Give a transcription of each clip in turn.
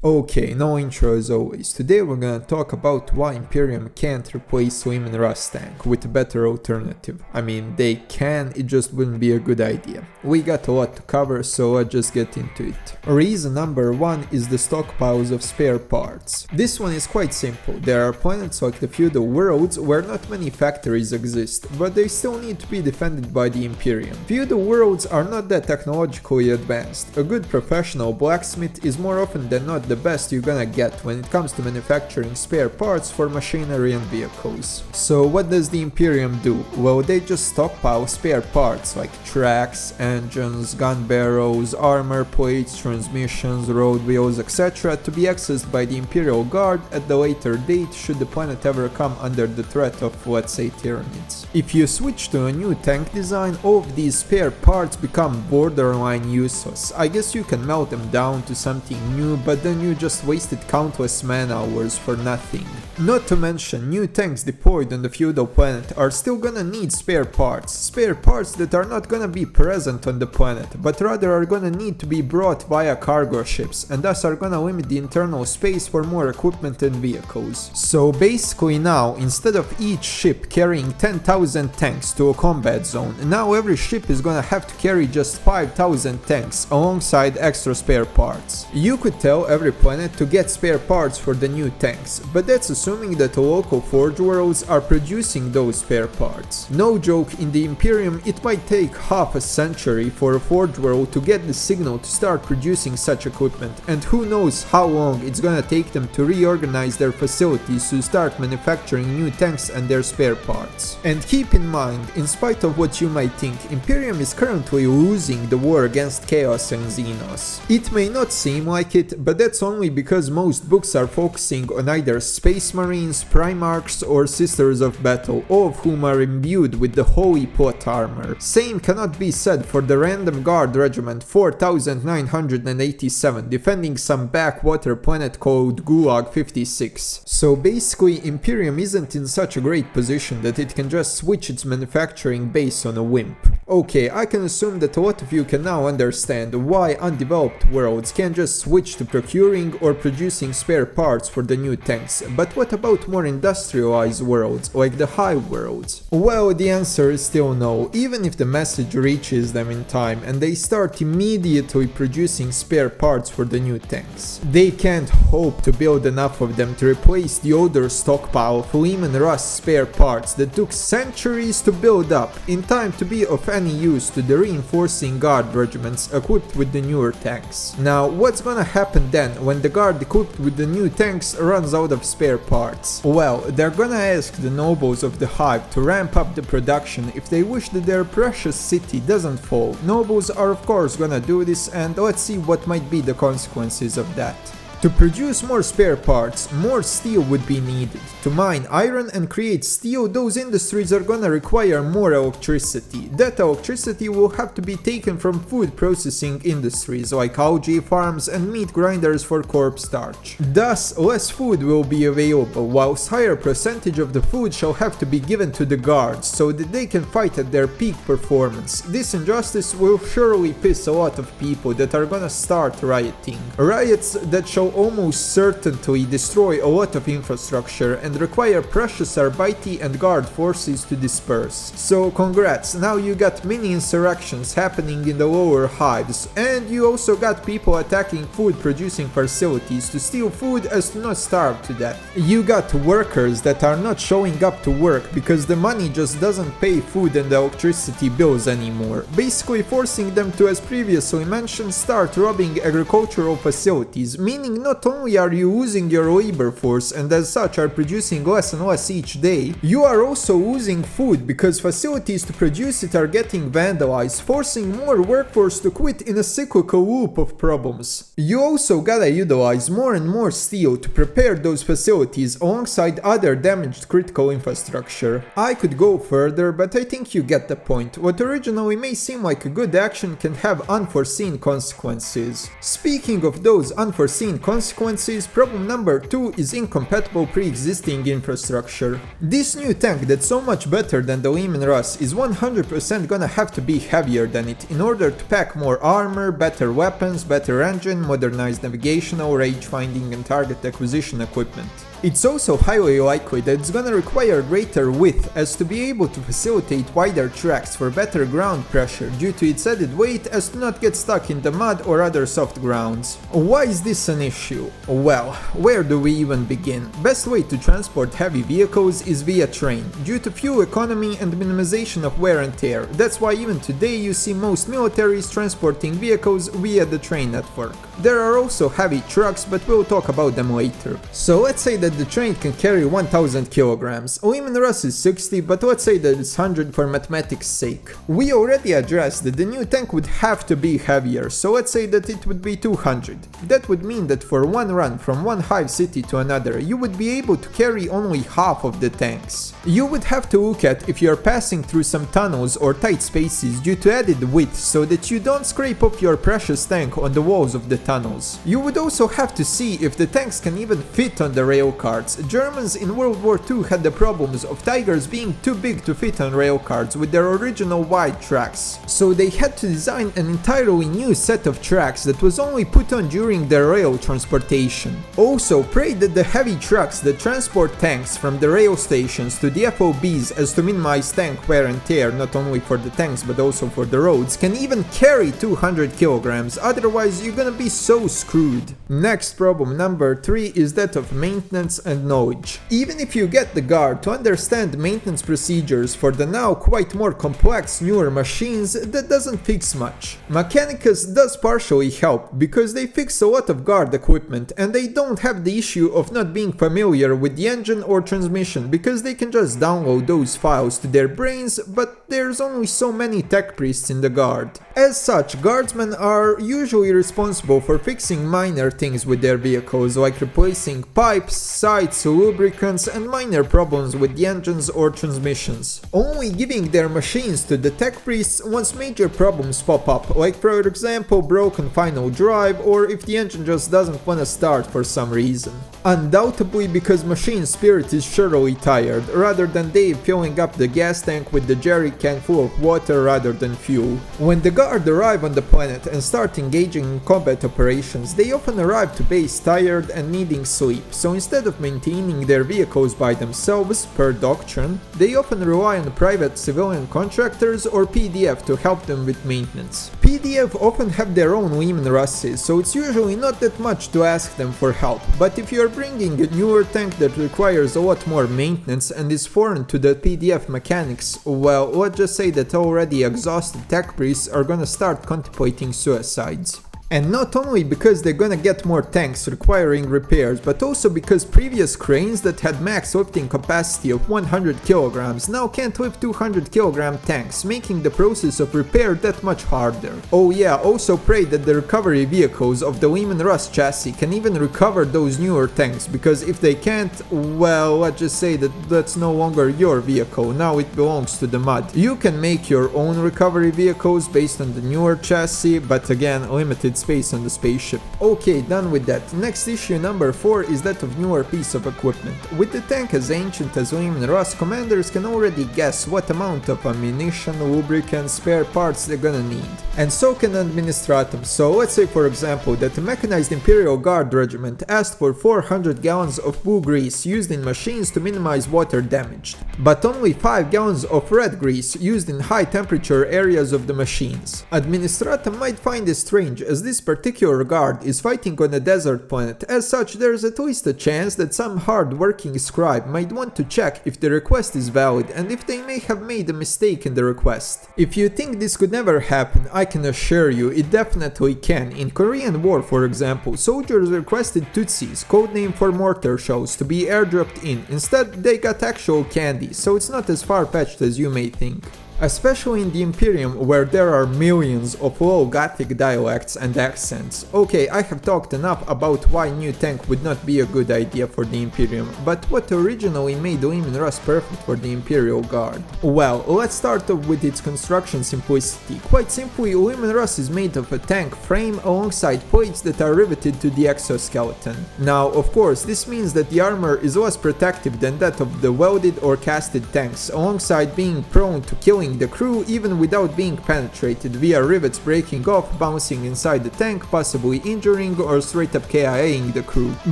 Okay, no intro as always. Today we're gonna talk about why Imperium can't replace Leman Russ tank with a better alternative. I mean, they can, it just wouldn't be a good idea. We got a lot to cover, so let's just get into it. Reason number one is the stockpiles of spare parts. This one is quite simple. There are planets like the feudal worlds where not many factories exist, but they still need to be defended by the Imperium. Feudal worlds are not that technologically advanced. A good professional blacksmith is more often than not the best you're gonna get when it comes to manufacturing spare parts for machinery and vehicles. So what does the Imperium do? Well, they just stockpile spare parts like tracks, engines, gun barrels, armor plates, transmissions, road wheels, etc. to be accessed by the Imperial Guard at the later date should the planet ever come under the threat of, let's say, Tyranids. If you switch to a new tank design, all of these spare parts become borderline useless. I guess you can melt them down to something new, but then you just wasted countless man hours for nothing. Not to mention, new tanks deployed on the feudal planet are still gonna need spare parts that are not gonna be present on the planet, but rather are gonna need to be brought via cargo ships, and thus are gonna limit the internal space for more equipment and vehicles. So basically now, instead of each ship carrying 10,000 tanks to a combat zone, now every ship is gonna have to carry just 5,000 tanks alongside extra spare parts. You could tell every planet to get spare parts for the new tanks, but that's assuming that the local forge worlds are producing those spare parts. No joke, in the Imperium it might take half a century for a forge world to get the signal to start producing such equipment, and who knows how long it's gonna take them to reorganize their facilities to start manufacturing new tanks and their spare parts. And keep in mind, in spite of what you might think, Imperium is currently losing the war against Chaos and Xenos. It may not seem like it, but that's only because most books are focusing on either Space Marines, Primarchs or Sisters of Battle, all of whom are imbued with the holy plot armor. Same cannot be said for the Random Guard Regiment 4987 defending some backwater planet called Gulag 56. So basically Imperium isn't in such a great position that it can just switch its manufacturing base on a whim. Okay, I can assume that a lot of you can now understand why undeveloped worlds can just switch to procuring or producing spare parts for the new tanks, but what about more industrialized worlds, like the high worlds? Well, the answer is still no, even if the message reaches them in time and they start immediately producing spare parts for the new tanks. They can't hope to build enough of them to replace the older stockpile of Leman Russ spare parts that took centuries to build up in time to be of any use to the reinforcing guard regiments equipped with the newer tanks. Now, what's gonna happen then when the guard equipped with the new tanks runs out of spare parts? Well, they're gonna ask the nobles of the hive to ramp up the production if they wish that their precious city doesn't fall. Nobles are of course gonna do this, and let's see what might be the consequences of that. To produce more spare parts, more steel would be needed. To mine iron and create steel, those industries are gonna require more electricity. That electricity will have to be taken from food processing industries like algae farms and meat grinders for corpse starch. Thus, less food will be available, whilst higher percentage of the food shall have to be given to the guards so that they can fight at their peak performance. This injustice will surely piss a lot of people that are gonna start rioting. Riots that shall almost certainly destroy a lot of infrastructure and require precious Arbiter and guard forces to disperse. So congrats, now you got mini insurrections happening in the lower hives, and you also got people attacking food producing facilities to steal food as to not starve to death. You got workers that are not showing up to work because the money just doesn't pay food and electricity bills anymore, basically forcing them to, as previously mentioned, start robbing agricultural facilities, meaning not only are you losing your labor force and as such are producing less and less each day, you are also losing food because facilities to produce it are getting vandalized, forcing more workforce to quit in a cyclical loop of problems. You also gotta utilize more and more steel to prepare those facilities alongside other damaged critical infrastructure. I could go further, but I think you get the point. What originally may seem like a good action can have unforeseen consequences. Speaking of those unforeseen consequences, consequences, problem number 2 is incompatible pre-existing infrastructure. This new tank that's so much better than the Leman Russ is 100% gonna have to be heavier than it in order to pack more armor, better weapons, better engine, modernized navigational, range finding and target acquisition equipment. It's also highly likely that it's gonna require greater width as to be able to facilitate wider tracks for better ground pressure due to its added weight as to not get stuck in the mud or other soft grounds. Why is this an issue? Well, where do we even begin? Best way to transport heavy vehicles is via train, due to fuel economy and minimization of wear and tear. That's why even today you see most militaries transporting vehicles via the train network. There are also heavy trucks, but we'll talk about them later. So let's say that the train can carry 1000 kilograms. Leman Russ is 60, but let's say that it's 100 for mathematics sake. We already addressed that the new tank would have to be heavier, so let's say that it would be 200. That would mean that for one run from one hive city to another, you would be able to carry only half of the tanks. You would have to look at if you're passing through some tunnels or tight spaces due to added width so that you don't scrape up your precious tank on the walls of the tunnels. You would also have to see if the tanks can even fit on the rail cars. Germans in World War II had the problems of Tigers being too big to fit on rail cars with their original wide tracks. So they had to design an entirely new set of tracks that was only put on during their rail transportation. Also, pray that the heavy trucks that transport tanks from the rail stations to the FOBs as to minimize tank wear and tear not only for the tanks but also for the roads can even carry 200 kilograms, otherwise you're gonna be so screwed. Next problem number 3 is that of maintenance and knowledge. Even if you get the guard to understand maintenance procedures for the now quite more complex newer machines, that doesn't fix much. Mechanicus does partially help because they fix a lot of guard equipment and they don't have the issue of not being familiar with the engine or transmission because they can just download those files to their brains, but there's only so many tech priests in the guard. As such, guardsmen are usually responsible for fixing minor things with their vehicles like replacing pipes, sights, lubricants and minor problems with the engines or transmissions. Only giving their machines to the tech priests once major problems pop up, like for example broken final drive or if the engine just doesn't wanna start for some reason. Undoubtedly because machine spirit is surely tired, rather than Dave filling up the gas tank with the jerry can full of water rather than fuel. When the guard arrive on the planet and start engaging in combat operations, they often arrive to base tired and needing sleep, so instead of maintaining their vehicles by themselves, per doctrine, they often rely on private civilian contractors or PDF to help them with maintenance. PDF often have their own Leman Russes, so it's usually not that much to ask them for help, but if you're bringing a newer tank that requires a lot more maintenance and is foreign to the PDF mechanics, well, let's just say that already exhausted tech priests are gonna start contemplating suicides. And not only because they're gonna get more tanks requiring repairs, but also because previous cranes that had max lifting capacity of 100 kilograms now can't lift 200 kilogram tanks, making the process of repair that much harder. Oh yeah, also pray that the recovery vehicles of the Leman Russ chassis can even recover those newer tanks, because if they can't, well, let's just say that that's no longer your vehicle, now it belongs to the mud. You can make your own recovery vehicles based on the newer chassis, but again, limited space on the spaceship. Okay, done with that. Next issue number 4 is that of newer piece of equipment. With the tank as ancient as Leman Russ, commanders can already guess what amount of ammunition, lubricants, spare parts they're gonna need. And so can administratum. So let's say for example that the mechanized Imperial Guard regiment asked for 400 gallons of blue grease used in machines to minimize water damage, but only 5 gallons of red grease used in high temperature areas of the machines. Administratum might find this strange as this particular guard is fighting on a desert planet. As such, there is at least a chance that some hard-working scribe might want to check if the request is valid and if they may have made a mistake in the request. If you think this could never happen, I can assure you it definitely can. In Korean War, for example, soldiers requested Tutsis, codename for mortar shells, to be airdropped in. Instead, they got actual candy, so it's not as far-fetched as you may think. Especially in the Imperium, where there are millions of low Gothic dialects and accents. Okay, I have talked enough about why new tank would not be a good idea for the Imperium, but what originally made Leman Russ perfect for the Imperial Guard? Well, let's start off with its construction simplicity. Quite simply, Leman Russ is made of a tank frame alongside plates that are riveted to the exoskeleton. Now, of course, this means that the armor is less protective than that of the welded or casted tanks, alongside being prone to killing the crew even without being penetrated via rivets breaking off, bouncing inside the tank, possibly injuring or straight up KIAing the crew.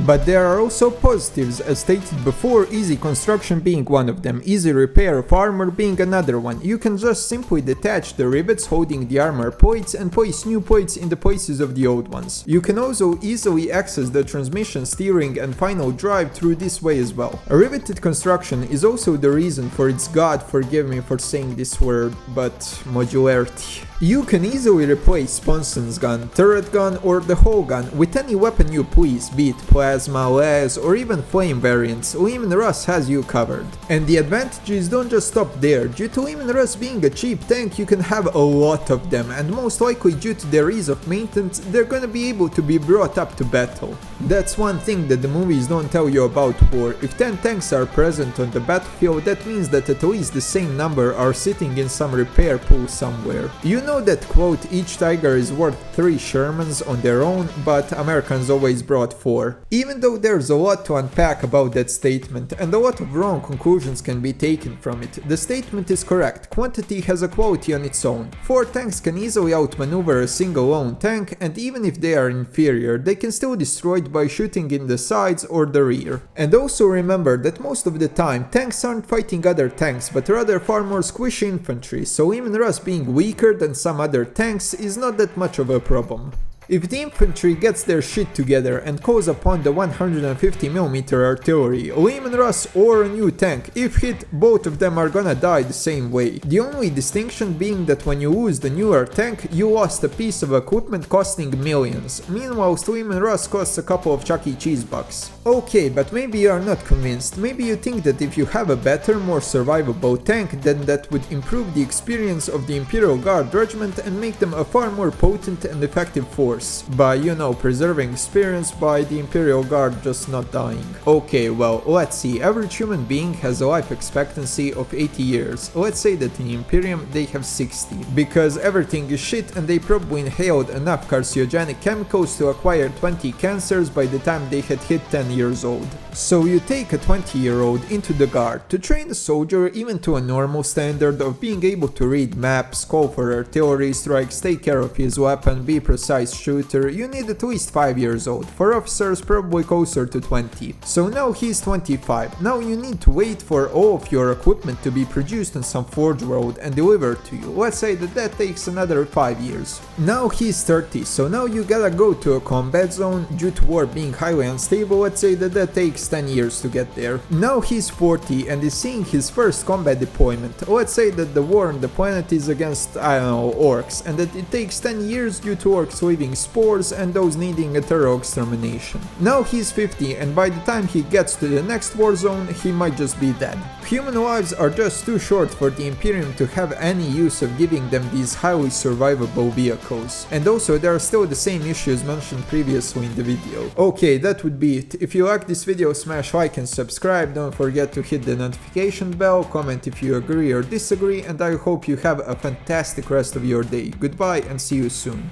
But there are also positives, as stated before, easy construction being one of them, easy repair of armor being another one. You can just simply detach the rivets holding the armor plates and place new plates in the places of the old ones. You can also easily access the transmission, steering and final drive through this way as well. A riveted construction is also the reason for its, God forgive me for saying this word, but modularity. You can easily replace Sponson's gun, turret gun or the whole gun with any weapon you please, be it plasma, las or even flame variants. Leman Russ has you covered. And the advantages don't just stop there. Due to Leman Russ being a cheap tank, you can have a lot of them, and most likely due to their ease of maintenance, they're gonna be able to be brought up to battle. That's one thing that the movies don't tell you about war. If 10 tanks are present on the battlefield, that means that at least the same number are sitting in some repair pool somewhere. You know that quote, each tiger is worth 3 Shermans on their own, but Americans always brought 4. Even though there's a lot to unpack about that statement, and a lot of wrong conclusions can be taken from it, the statement is correct. Quantity has a quality on its own. 4 tanks can easily outmaneuver a single lone tank, and even if they are inferior, they can still destroy it by shooting in the sides or the rear. And also remember that most of the time, tanks aren't fighting other tanks, but rather far more squishy infantry, so Leman Russ being weaker than some other tanks is not that much of a problem. If the infantry gets their shit together and calls upon the 150mm artillery, Leman Russ or a new tank, if hit, both of them are gonna die the same way. The only distinction being that when you lose the newer tank, you lost a piece of equipment costing millions. Meanwhile, Leman Russ costs a couple of Chuck E. Cheese bucks. Okay, but maybe you are not convinced. Maybe you think that if you have a better, more survivable tank, then that would improve the experience of the Imperial Guard regiment and make them a far more potent and effective force. By, you know, preserving experience by the Imperial Guard just not dying. Okay, well, let's see. Average human being has a life expectancy of 80 years. Let's say that in Imperium they have 60. Because everything is shit and they probably inhaled enough carcinogenic chemicals to acquire 20 cancers by the time they had hit 10 years old. So you take a 20-year-old into the guard to train a soldier even to a normal standard of being able to read maps, call for artillery strikes, take care of his weapon, be precise shooter, you need at least 5 years old. For officers, probably closer to 20. So now he's 25. Now you need to wait for all of your equipment to be produced on some forge world and delivered to you. Let's say that that takes another 5 years. Now he's 30, so now you gotta go to a combat zone. Due to war being highly unstable, let's say that that takes 10 years to get there. Now he's 40 and is seeing his first combat deployment. Let's say that the war on the planet is against, I don't know, orcs, and that it takes 10 years due to orcs leaving spores and those needing a thorough extermination. Now he's 50 and by the time he gets to the next war zone, he might just be dead. Human lives are just too short for the Imperium to have any use of giving them these highly survivable vehicles. And also there are still the same issues mentioned previously in the video. Okay, that would be it. If you like this video, smash like and subscribe, don't forget to hit the notification bell, comment if you agree or disagree, and I hope you have a fantastic rest of your day. Goodbye and see you soon.